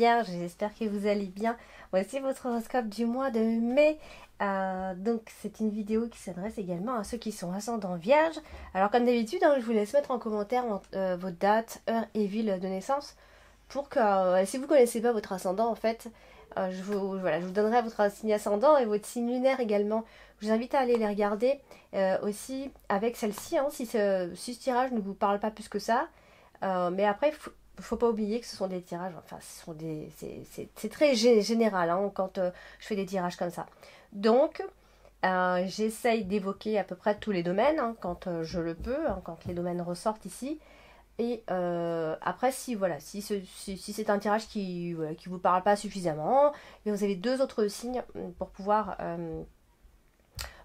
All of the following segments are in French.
Vierge, j'espère que vous allez bien. Voici votre horoscope du mois de mai. Donc c'est une vidéo qui s'adresse également à ceux qui sont ascendant Vierge. Alors comme d'habitude, hein, je vous laisse mettre en commentaire votre date, heure et ville de naissance pour que si vous ne connaissez pas votre ascendant en fait, voilà, je vous donnerai votre signe ascendant et votre signe lunaire également. Je vous invite à aller les regarder aussi avec celle-ci, hein, si ce tirage ne vous parle pas plus que ça. Mais après, faut pas oublier que ce sont des tirages, enfin, c'est très général hein, quand je fais des tirages comme ça. Donc, j'essaye d'évoquer à peu près tous les domaines hein, quand je le peux, hein, quand les domaines ressortent ici. Et après, si c'est un tirage qui vous parle pas suffisamment, et vous avez deux autres signes pour pouvoir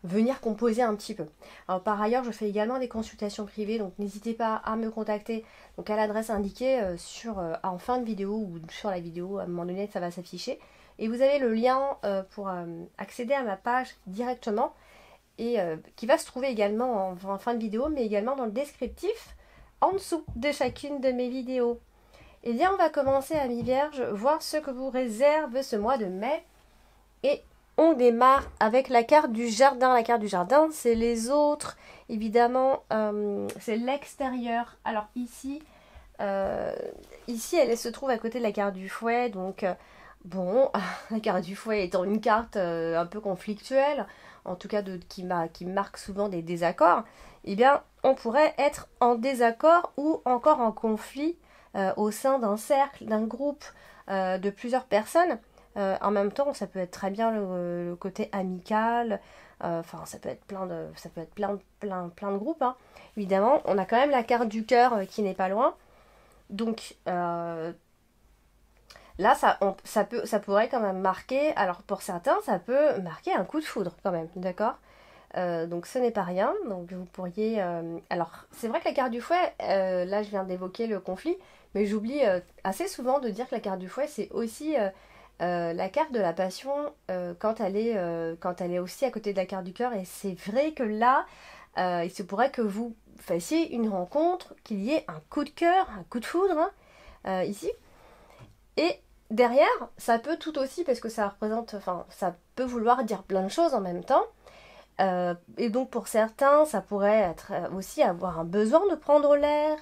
venir composer un petit peu. Alors par ailleurs, je fais également des consultations privées, donc n'hésitez pas à me contacter donc à l'adresse indiquée en fin de vidéo ou sur la vidéo, à un moment donné ça va s'afficher. Et vous avez le lien pour accéder à ma page directement et qui va se trouver également en fin de vidéo, mais également dans le descriptif en dessous de chacune de mes vidéos. Et bien on va commencer à mi-vierge, voir ce que vous réserve ce mois de mai. Et on démarre avec la carte du jardin. La carte du jardin, c'est les autres, évidemment, c'est l'extérieur. Alors ici, elle se trouve à côté de la carte du fouet. Donc, bon, la carte du fouet étant une carte un peu conflictuelle, en tout cas qui marque souvent des désaccords, eh bien, on pourrait être en désaccord ou encore en conflit au sein d'un cercle, d'un groupe de plusieurs personnes. En même temps, ça peut être très bien le côté amical. Enfin, ça peut être plein de groupes. Hein. Évidemment, on a quand même la carte du cœur qui n'est pas loin. Donc là, ça pourrait quand même marquer. Alors pour certains, ça peut marquer un coup de foudre quand même, d'accord. Donc ce n'est pas rien. Donc vous pourriez. Alors c'est vrai que la carte du fouet, là je viens d'évoquer le conflit, mais j'oublie assez souvent de dire que la carte du fouet c'est aussi la carte de la passion quand elle est aussi à côté de la carte du cœur. Et c'est vrai que là, il se pourrait que vous fassiez une rencontre, qu'il y ait un coup de cœur, un coup de foudre ici. Et derrière, ça peut tout aussi, parce que ça représente, enfin, ça peut vouloir dire plein de choses en même temps. Et donc pour certains, ça pourrait être aussi avoir un besoin de prendre l'air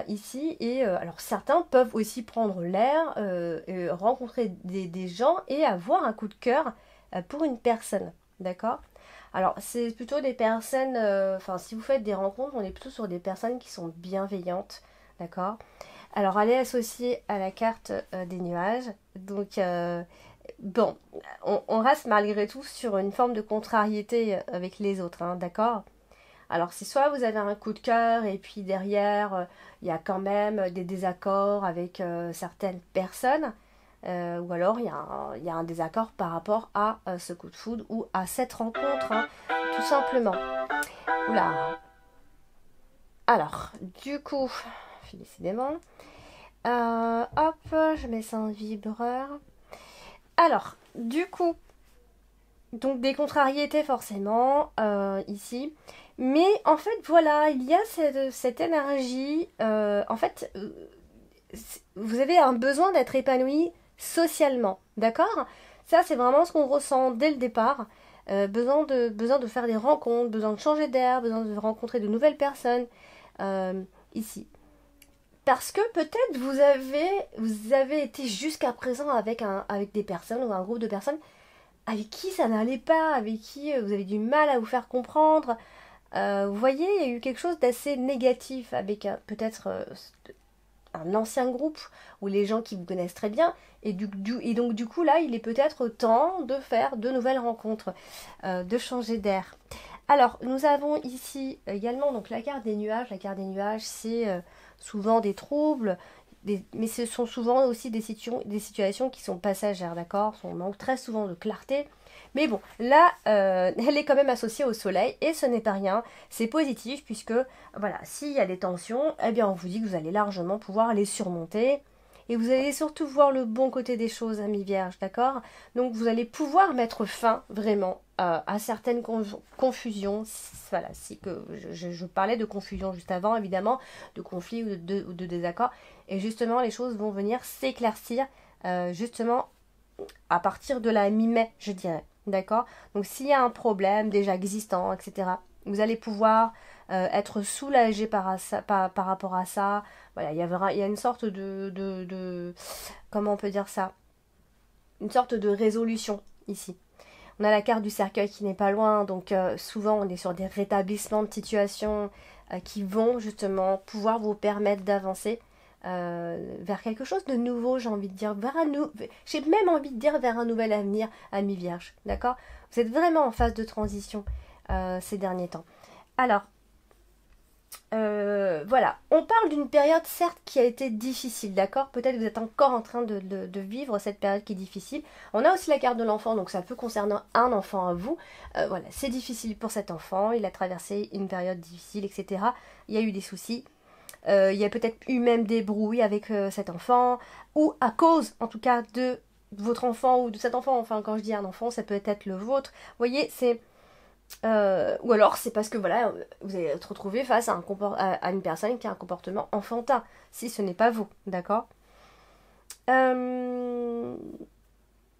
ici. Et alors certains peuvent aussi prendre l'air, rencontrer des gens et avoir un coup de cœur pour une personne. D'accord? Alors c'est plutôt des personnes, enfin si vous faites des rencontres, on est plutôt sur des personnes qui sont bienveillantes. D'accord? Alors elle est associée à la carte des nuages. Donc bon, on reste malgré tout sur une forme de contrariété avec les autres, hein, d'accord? Alors c'est soit vous avez un coup de cœur et puis derrière il y a quand même des désaccords avec certaines personnes, ou alors il y a un désaccord par rapport à ce coup de foudre ou à cette rencontre, hein, tout simplement. Oula. Alors, du coup, décidément, hop, je mets ça en vibreur. Alors, du coup, donc des contrariétés forcément ici. Mais en fait, voilà, il y a cette énergie. En fait, vous avez un besoin d'être épanoui socialement, d'accord? Ça, c'est vraiment ce qu'on ressent dès le départ. Besoin de faire des rencontres, besoin de changer d'air, besoin de rencontrer de nouvelles personnes ici. Parce que peut-être vous avez été jusqu'à présent avec des personnes ou un groupe de personnes avec qui ça n'allait pas, avec qui vous avez du mal à vous faire comprendre. Vous voyez, il y a eu quelque chose d'assez négatif avec peut-être un ancien groupe ou les gens qui vous connaissent très bien. Et donc du coup là, il est peut-être temps de faire de nouvelles rencontres, de changer d'air. Alors, nous avons ici également donc la carte des nuages. La carte des nuages, c'est souvent des troubles, mais ce sont souvent aussi des situations qui sont passagères, d'accord? On manque très souvent de clarté. Mais bon, là, elle est quand même associée au soleil et ce n'est pas rien. C'est positif puisque, voilà, s'il y a des tensions, eh bien, on vous dit que vous allez largement pouvoir les surmonter. Et vous allez surtout voir le bon côté des choses, amis vierges, d'accord? Donc vous allez pouvoir mettre fin vraiment à certaines confusions. Voilà, si que je parlais de confusion juste avant, évidemment, de conflits ou de désaccords. Et justement, les choses vont venir s'éclaircir justement à partir de la mi-mai, je dirais. D'accord? Donc s'il y a un problème déjà existant, etc., vous allez pouvoir être soulagé par rapport à ça. Voilà, il y a une sorte comment on peut dire ça? Une sorte de résolution ici. On a la carte du cercueil qui n'est pas loin, donc souvent on est sur des rétablissements de situation qui vont justement pouvoir vous permettre d'avancer vers quelque chose de nouveau, j'ai envie de dire, j'ai même envie de dire vers un nouvel avenir, ami Vierge, d'accord? Vous êtes vraiment en phase de transition ces derniers temps. Alors, voilà, on parle d'une période certes qui a été difficile, d'accord? Peut-être que vous êtes encore en train de vivre cette période qui est difficile. On a aussi la carte de l'enfant, donc ça peut concerner un enfant à vous. Voilà, c'est difficile pour cet enfant, il a traversé une période difficile, etc. Il y a eu des soucis. Il y a peut-être eu même des brouilles avec cet enfant, ou à cause, en tout cas, de votre enfant ou de cet enfant. Enfin, quand je dis un enfant, ça peut être le vôtre. Vous voyez, c'est ou alors c'est parce que voilà, vous allez être retrouvé face à une personne qui a un comportement enfantin, si ce n'est pas vous, d'accord? Euh,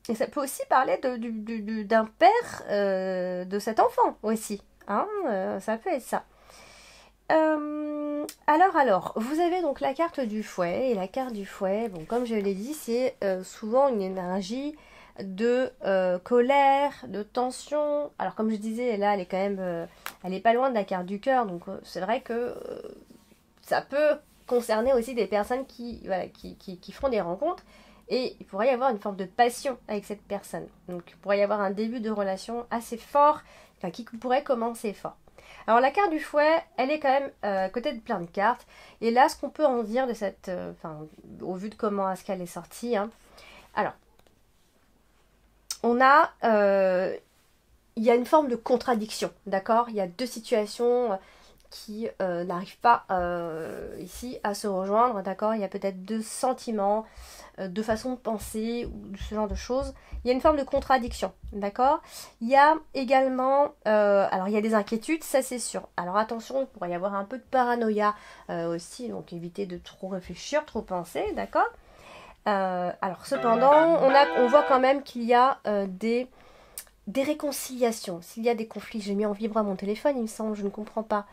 Et ça peut aussi parler d'un père de cet enfant aussi, hein, ça peut être ça. Alors, vous avez donc la carte du fouet, et la carte du fouet, bon, comme je l'ai dit, c'est souvent une énergie de colère, de tension. Alors, comme je disais, là, elle est quand même, elle est pas loin de la carte du cœur, donc c'est vrai que ça peut concerner aussi des personnes voilà, qui feront des rencontres, et il pourrait y avoir une forme de passion avec cette personne. Donc, il pourrait y avoir un début de relation assez fort, enfin, qui pourrait commencer fort. Alors la carte du fouet, elle est quand même à côté de plein de cartes. Et là, ce qu'on peut en dire de cette... Enfin, au vu de comment est-ce qu'elle est sortie. Hein. Alors, on a... Il y a une forme de contradiction, d'accord? Il y a deux situations qui n'arrivent pas ici à se rejoindre, d'accord? Il y a peut-être deux sentiments, deux façons de penser, ou ce genre de choses. Il y a une forme de contradiction, d'accord? Il y a également, alors il y a des inquiétudes, ça c'est sûr. Alors attention, il pourrait y avoir un peu de paranoïa aussi, donc évitez de trop réfléchir, trop penser, d'accord? Alors cependant, on voit quand même qu'il y a des réconciliations. S'il y a des conflits, j'ai mis en vibreur mon téléphone, il me semble, je ne comprends pas.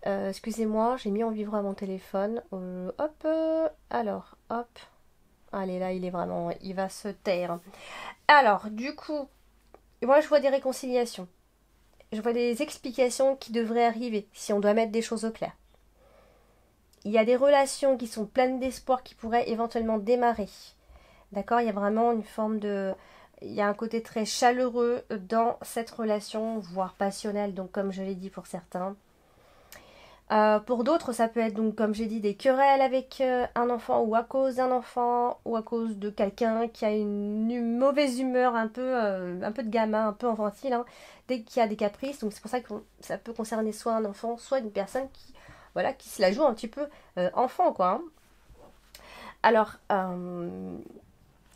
Excusez-moi, j'ai mis en vibreur mon téléphone. Hop, alors, hop. Allez, là, il va se taire. Alors, du coup, moi, je vois des réconciliations. Je vois des explications qui devraient arriver, si on doit mettre des choses au clair. Il y a des relations qui sont pleines d'espoir qui pourraient éventuellement démarrer. D'accord? Il y a vraiment une forme de... Il y a un côté très chaleureux dans cette relation, voire passionnelle, donc comme je l'ai dit pour certains. Pour d'autres, ça peut être donc, comme j'ai dit, des querelles avec un enfant ou à cause d'un enfant ou à cause de quelqu'un qui a une mauvaise humeur, un peu de gamin, un peu infantile, hein, dès qu'il y a des caprices. Donc c'est pour ça que ça peut concerner soit un enfant, soit une personne voilà, qui se la joue un petit peu enfant, quoi. Hein. Alors,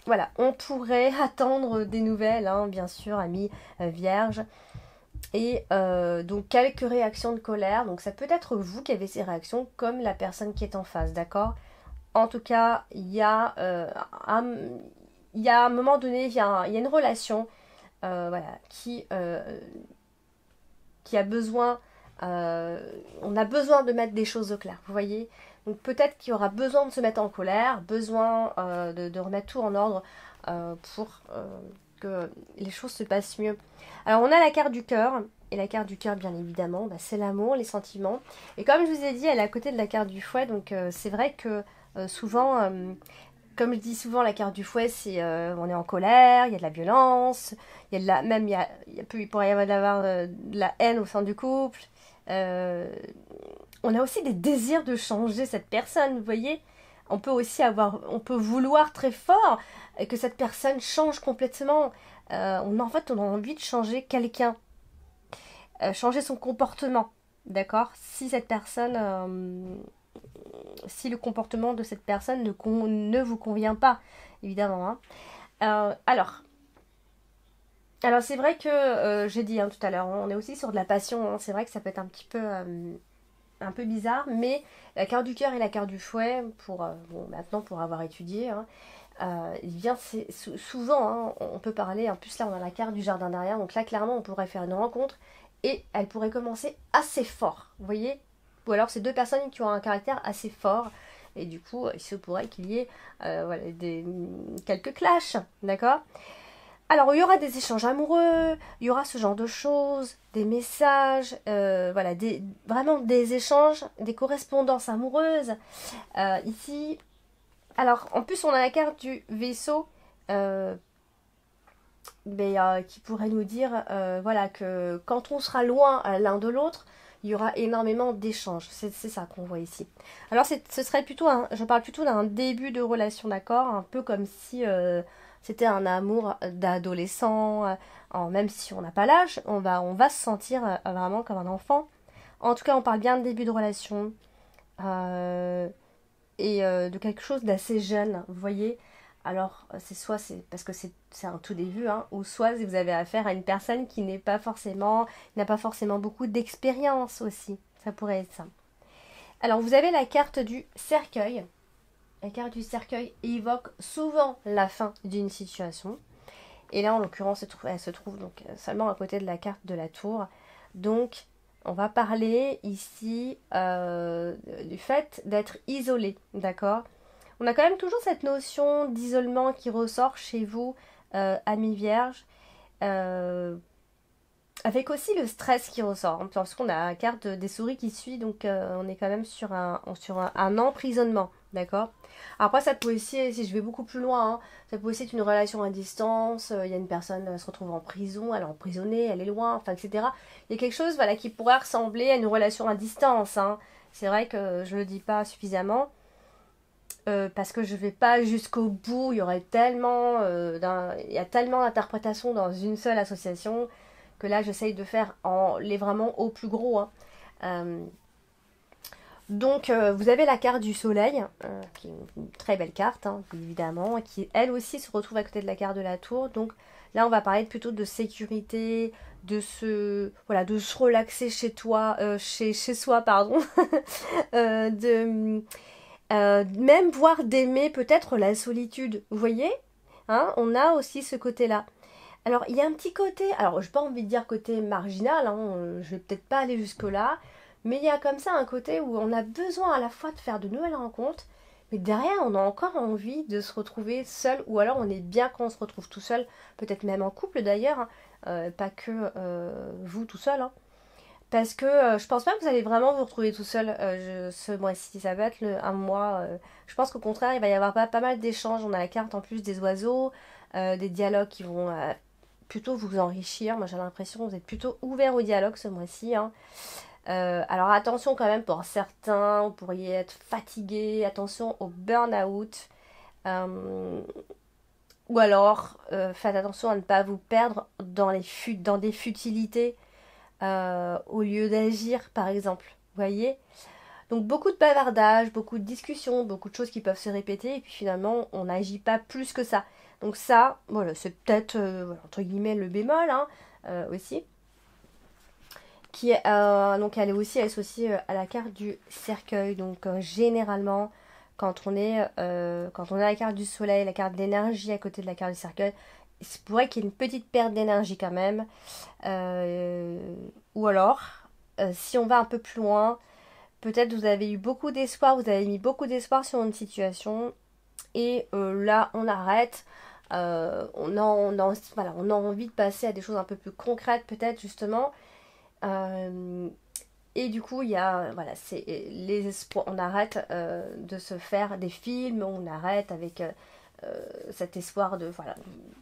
voilà, on pourrait attendre des nouvelles, hein, bien sûr, amis vierges. Et donc quelques réactions de colère. Donc ça peut être vous qui avez ces réactions comme la personne qui est en face, d'accord? En tout cas, il y a un moment donné, il y a une relation voilà, qui a besoin... on a besoin de mettre des choses au clair, vous voyez? Donc peut-être qu'il y aura besoin de se mettre en colère, besoin de remettre tout en ordre pour que les choses se passent mieux. Alors on a la carte du cœur, et la carte du cœur bien évidemment, bah, c'est l'amour, les sentiments. Et comme je vous ai dit, elle est à côté de la carte du fouet, donc c'est vrai que souvent, comme je dis souvent, la carte du fouet, c'est on est en colère, il y a de la violence, il y a de la, même il pourrait y avoir de la haine au sein du couple. Euh, on a aussi des désirs de changer cette personne, vous voyez? On peut vouloir très fort que cette personne change complètement. En fait, on a envie de changer quelqu'un, changer son comportement, d'accord? Si le comportement de cette personne ne vous convient pas, évidemment. Hein. Euh, alors, alors c'est vrai que j'ai dit hein, tout à l'heure, on est aussi sur de la passion. Hein. C'est vrai que ça peut être un peu bizarre, mais la carte du cœur et la carte du fouet, maintenant pour avoir étudié, hein, Il vient souvent, hein, on peut parler, en plus là on a la carte du jardin derrière, donc là clairement on pourrait faire une rencontre et elle pourrait commencer assez fort, vous voyez? Ou alors c'est deux personnes qui ont un caractère assez fort et du coup il se pourrait qu'il y ait voilà, quelques clashs, d'accord? Alors il y aura des échanges amoureux, il y aura ce genre de choses, des messages, voilà, vraiment des échanges, des correspondances amoureuses. Ici, alors, en plus, on a la carte du vaisseau euh, qui pourrait nous dire voilà, que quand on sera loin l'un de l'autre, il y aura énormément d'échanges. C'est ça qu'on voit ici. Alors, ce serait plutôt, je parle plutôt d'un début de relation, d'accord? Un peu comme si c'était un amour d'adolescent. Même si on n'a pas l'âge, on va se sentir vraiment comme un enfant. En tout cas, on parle bien de début de relation. Euh, et de quelque chose d'assez jeune, vous voyez. Alors, c'est parce que c'est un tout début, hein, ou soit si vous avez affaire à une personne qui n'a pas forcément beaucoup d'expérience aussi. Ça pourrait être ça. Alors, vous avez la carte du cercueil. La carte du cercueil évoque souvent la fin d'une situation. Et là, en l'occurrence, elle se trouve donc seulement à côté de la carte de la tour. Donc, on va parler ici du fait d'être isolé, d'accord? On a quand même toujours cette notion d'isolement qui ressort chez vous, amis vierges, euh, avec aussi le stress qui ressort, hein, parce qu'on a la carte des souris qui suit, donc on est quand même sur un emprisonnement, d'accord? Après, ça peut aussi, si je vais beaucoup plus loin, hein, ça peut aussi être une relation à distance, il y a une personne se retrouve en prison, elle est emprisonnée, elle est loin, enfin, etc. Il y a quelque chose voilà, qui pourrait ressembler à une relation à distance, hein. C'est vrai que je ne le dis pas suffisamment, parce que je vais pas jusqu'au bout, il y a tellement d'interprétations dans une seule association que là j'essaye de faire les vraiment au plus gros, hein. Euh, donc vous avez la carte du soleil, qui est une très belle carte, hein, évidemment, qui elle aussi se retrouve à côté de la carte de la tour. Donc là on va parler plutôt de sécurité, voilà, de se relaxer chez toi, chez soi, pardon, de même voire d'aimer peut-être la solitude, vous voyez, hein, on a aussi ce côté-là. Alors, il y a un petit côté, alors je n'ai pas envie de dire côté marginal, hein, je vais peut-être pas aller jusque-là, mais il y a comme ça un côté où on a besoin à la fois de faire de nouvelles rencontres, mais derrière on a encore envie de se retrouver seul, ou alors on est bien quand on se retrouve tout seul, peut-être même en couple d'ailleurs, hein, pas que vous tout seul, hein. Parce que je pense pas que vous allez vraiment vous retrouver tout seul ce mois-ci. Ça va être un mois. Je pense qu'au contraire, il va y avoir pas mal d'échanges. On a la carte en plus des oiseaux, des dialogues qui vont plutôt vous enrichir. Moi, j'ai l'impression que vous êtes plutôt ouvert au dialogue ce mois-ci, hein. Alors attention quand même pour certains, vous pourriez être fatigué. Attention au burn-out. Euh, ou alors, faites attention à ne pas vous perdre dans des futilités au lieu d'agir, par exemple. Vous voyez? Donc beaucoup de bavardage, beaucoup de discussions, beaucoup de choses qui peuvent se répéter, et puis finalement, on n'agit pas plus que ça. Donc ça, voilà, c'est peut-être, voilà, entre guillemets, le bémol, hein, aussi. Donc elle est aussi associée à la carte du cercueil. Donc généralement, quand on a la carte du soleil, la carte de l'énergie à côté de la carte du cercueil, il se pourrait qu'il y ait une petite perte d'énergie quand même. Euh, ou alors, si on va un peu plus loin, peut-être vous avez eu beaucoup d'espoir, vous avez mis beaucoup d'espoir sur une situation, et là on arrête. Voilà, on a envie de passer à des choses un peu plus concrètes peut-être justement. Euh, et du coup, il y a, voilà, c'est les espoirs. On arrête de se faire des films, on arrête avec cet espoir de, voilà,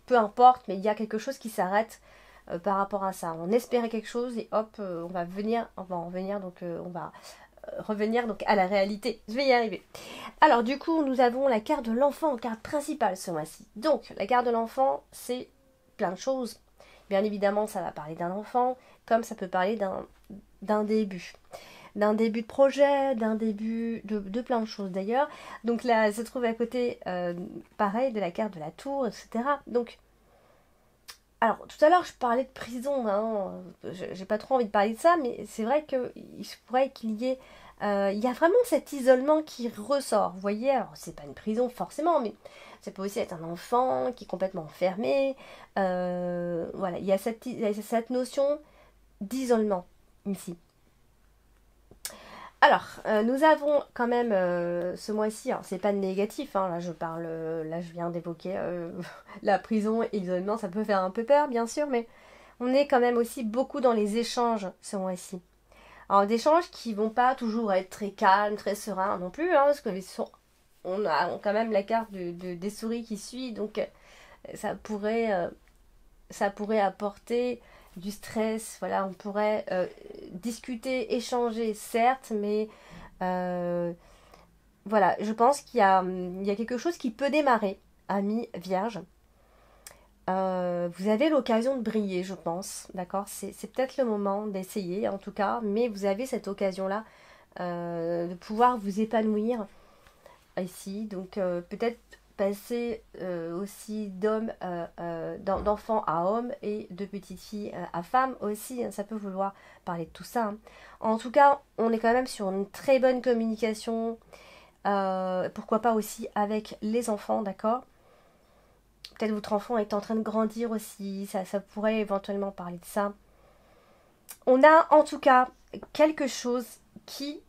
peu importe, mais il y a quelque chose qui s'arrête par rapport à ça. On espérait quelque chose et hop, on va en venir, donc on va revenir donc à la réalité. Je vais y arriver. Alors du coup, nous avons la carte de l'enfant en carte principale ce mois-ci. Donc, la carte de l'enfant, c'est plein de choses. Bien évidemment, ça va parler d'un enfant, comme ça peut parler d'un début. D'un début de projet, d'un début de plein de choses d'ailleurs. Donc là, elle se trouve à côté, pareil, de la carte de la tour, etc. Donc, alors, tout à l'heure, je parlais de prison, hein, j'ai pas trop envie de parler de ça, mais c'est vrai qu'il se pourrait qu'il y ait Il y a vraiment cet isolement qui ressort. Vous voyez, alors c'est pas une prison forcément, mais ça peut aussi être un enfant qui est complètement enfermé. Voilà, il y a cette notion d'isolement ici. Alors, nous avons quand même ce mois-ci, alors c'est pas négatif, hein, là je parle, là je viens d'évoquer la prison et l'isolement, ça peut faire un peu peur bien sûr, mais on est quand même aussi beaucoup dans les échanges ce mois-ci. Alors des échanges qui vont pas toujours être très calmes, très sereins non plus, hein, parce que on a quand même la carte des souris qui suit, donc ça pourrait, euh, ça pourrait apporter du stress. Voilà, on pourrait discuter, échanger, certes, mais euh, voilà, je pense il y a quelque chose qui peut démarrer, ami vierge. Vous avez l'occasion de briller, je pense, d'accord? C'est peut-être le moment d'essayer, en tout cas, mais vous avez cette occasion-là de pouvoir vous épanouir ici. Donc peut-être passer aussi d'enfant à homme et de petite fille à femme aussi, hein, ça peut vouloir parler de tout ça, hein. En tout cas, on est quand même sur une très bonne communication, pourquoi pas aussi avec les enfants, d'accord? Peut-être votre enfant est en train de grandir aussi, ça pourrait éventuellement parler de ça. On a en tout cas quelque chose qui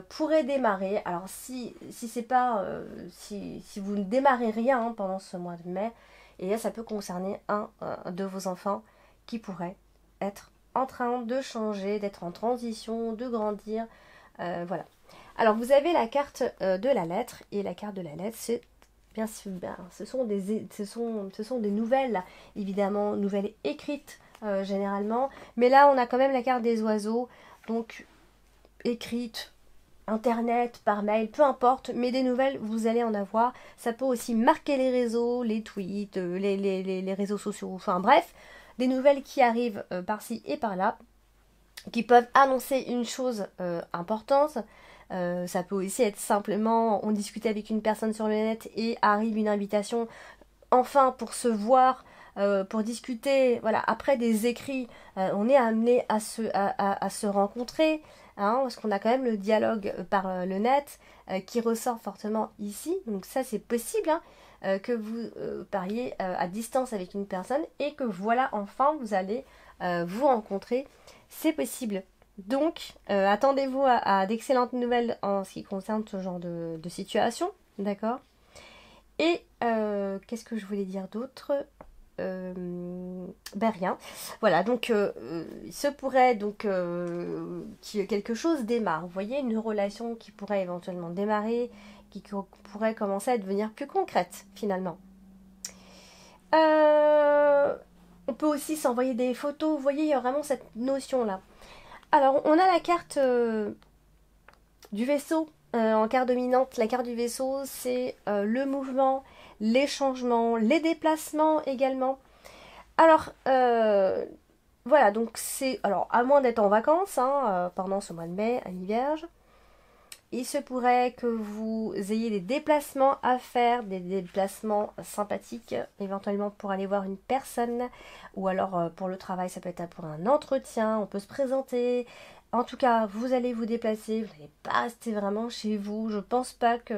pourrait démarrer. Alors si c'est pas si vous ne démarrez rien, hein, pendant ce mois de mai, et là ça peut concerner un de vos enfants qui pourrait être en train de changer, d'être en transition, de grandir. Voilà. Alors vous avez la carte de la lettre, et la carte de la lettre c'est bien sûr, ce sont des nouvelles, évidemment, nouvelles écrites généralement. Mais là, on a quand même la carte des oiseaux, donc écrite, internet, par mail, peu importe, mais des nouvelles, vous allez en avoir. Ça peut aussi marquer les réseaux, les tweets, les réseaux sociaux, enfin bref, des nouvelles qui arrivent par-ci et par-là, qui peuvent annoncer une chose importante. Ça peut aussi être simplement, on discutait avec une personne sur le net et arrive une invitation, enfin pour se voir, pour discuter. Voilà, après des écrits, on est amené à se rencontrer, hein, parce qu'on a quand même le dialogue par le net qui ressort fortement ici. Donc ça c'est possible, hein, que vous pariez à distance avec une personne et que voilà, enfin vous allez vous rencontrer. C'est possible. Donc, attendez-vous à d'excellentes nouvelles en ce qui concerne ce genre de situation, d'accord? Et qu'est-ce que je voulais dire d'autre? Ben rien. Voilà, donc il se pourrait donc que quelque chose démarre. Vous voyez, une relation qui pourrait éventuellement démarrer, pourrait commencer à devenir plus concrète finalement. Euh, on peut aussi s'envoyer des photos. Vous voyez, il y a vraiment cette notion-là. Alors, on a la carte du vaisseau en carte dominante. La carte du vaisseau, c'est le mouvement, les changements, les déplacements également. Alors, voilà, donc c'est... Alors, à moins d'être en vacances, hein, pendant ce mois de mai, à l'hiver, il se pourrait que vous ayez des déplacements à faire, des déplacements sympathiques, éventuellement pour aller voir une personne, ou alors pour le travail, ça peut être pour un entretien, on peut se présenter. En tout cas, vous allez vous déplacer, vous n'allez pas rester vraiment chez vous. Je pense pas que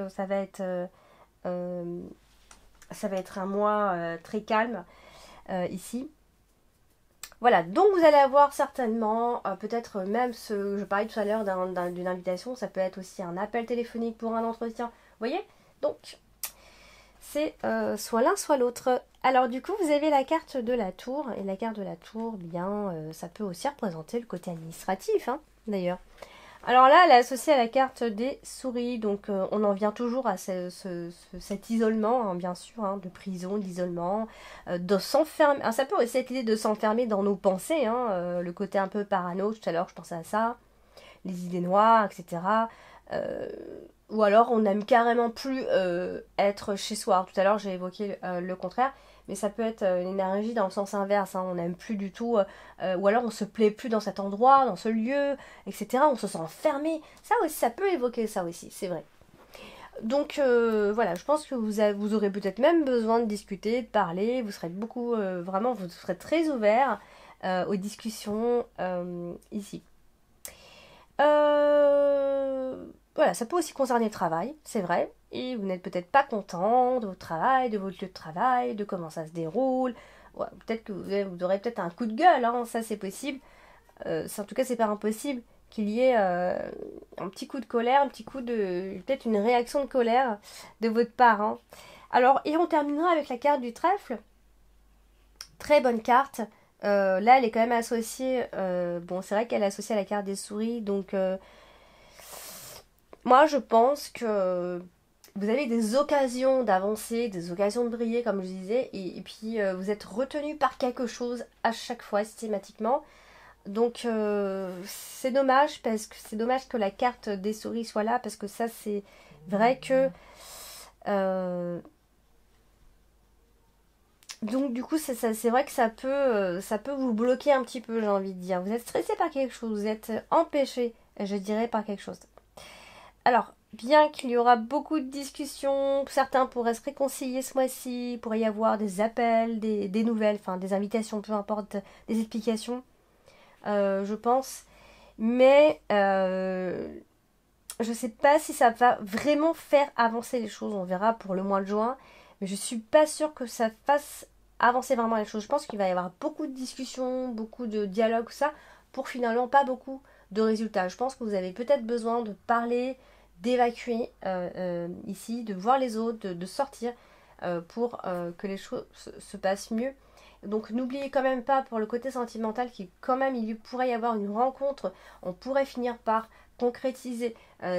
euh, ça va être un mois très calme ici. Voilà, donc vous allez avoir certainement, peut-être même je parlais tout à l'heure d'une invitation, ça peut être aussi un appel téléphonique pour un entretien. Vous voyez? Donc, c'est soit l'un, soit l'autre. Alors du coup, vous avez la carte de la tour, et la carte de la tour, bien, ça peut aussi représenter le côté administratif, hein, d'ailleurs. Alors là, elle est associée à la carte des souris, donc on en vient toujours à cet isolement, hein, bien sûr, hein, de prison, d'isolement, de s'enfermer. Ah, ça peut aussi être l'idée de s'enfermer dans nos pensées, hein, le côté un peu parano, tout à l'heure je pensais à ça, les idées noires, etc. Euh, ou alors on n'aime carrément plus être chez soi. Alors, tout à l'heure j'ai évoqué le contraire, mais ça peut être une énergie dans le sens inverse, hein. On n'aime plus du tout, ou alors on se plaît plus dans cet endroit, dans ce lieu, etc. On se sent enfermé. Ça aussi, ça peut évoquer ça aussi, c'est vrai. Donc voilà, je pense que vous aurez peut-être même besoin de discuter, de parler. Vous serez beaucoup, vraiment, vous serez très ouvert aux discussions ici. voilà, ça peut aussi concerner le travail, c'est vrai, et vous n'êtes peut-être pas content de votre travail, de votre lieu de travail, de comment ça se déroule. Ouais, peut-être que vous aurez peut-être un coup de gueule, hein, ça c'est possible. En tout cas, c'est pas impossible qu'il y ait un petit coup de colère, un petit coup de... peut-être une réaction de colère de votre part, hein. Alors, et on terminera avec la carte du trèfle. Très bonne carte. Là, elle est quand même associée... bon, c'est vrai qu'elle est associée à la carte des souris, donc... moi, je pense que vous avez des occasions d'avancer, des occasions de briller, comme je disais, et puis vous êtes retenu par quelque chose à chaque fois, systématiquement. Donc c'est dommage parce que c'est dommage que la carte des souris soit là parce que ça c'est vrai que euh, donc du coup c'est vrai que ça peut vous bloquer un petit peu, j'ai envie de dire. Vous êtes stressé par quelque chose, vous êtes empêché, je dirais, par quelque chose. Alors bien qu'il y aura beaucoup de discussions, certains pourraient se réconcilier ce mois-ci, il pourrait y avoir des appels, des nouvelles, enfin des invitations, peu importe, des explications, je pense. Mais je sais pas si ça va vraiment faire avancer les choses. On verra pour le mois de juin. Mais je suis pas sûre que ça fasse avancer vraiment les choses. Je pense qu'il va y avoir beaucoup de discussions, beaucoup de dialogues, tout ça, pour finalement pas beaucoup de résultats. Je pense que vous avez peut-être besoin de parler, d'évacuer ici, de voir les autres, de sortir pour que les choses se passent mieux. Donc n'oubliez quand même pas pour le côté sentimental qu'il quand même il pourrait y avoir une rencontre, on pourrait finir par concrétiser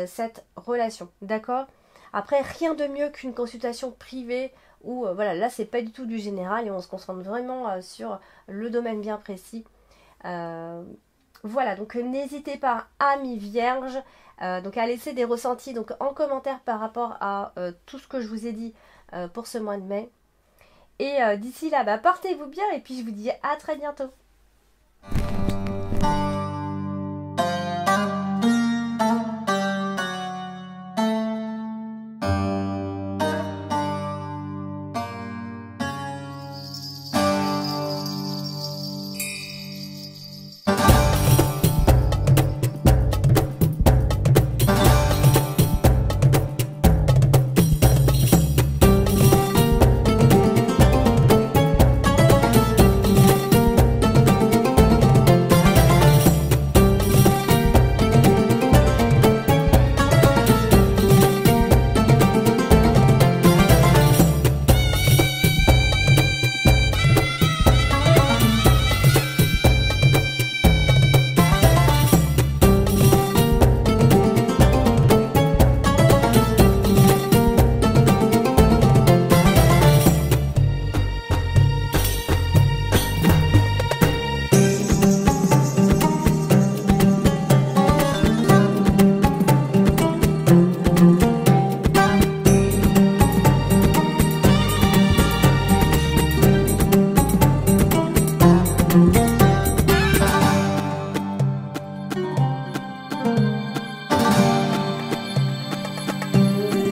cette relation, d'accord? Après, rien de mieux qu'une consultation privée où voilà, là c'est pas du tout du général et on se concentre vraiment sur le domaine bien précis. Euh, voilà, donc n'hésitez pas, amis vierges, donc à laisser des ressentis donc en commentaire par rapport à tout ce que je vous ai dit pour ce mois de mai. Et d'ici là, bah, portez-vous bien et puis je vous dis à très bientôt.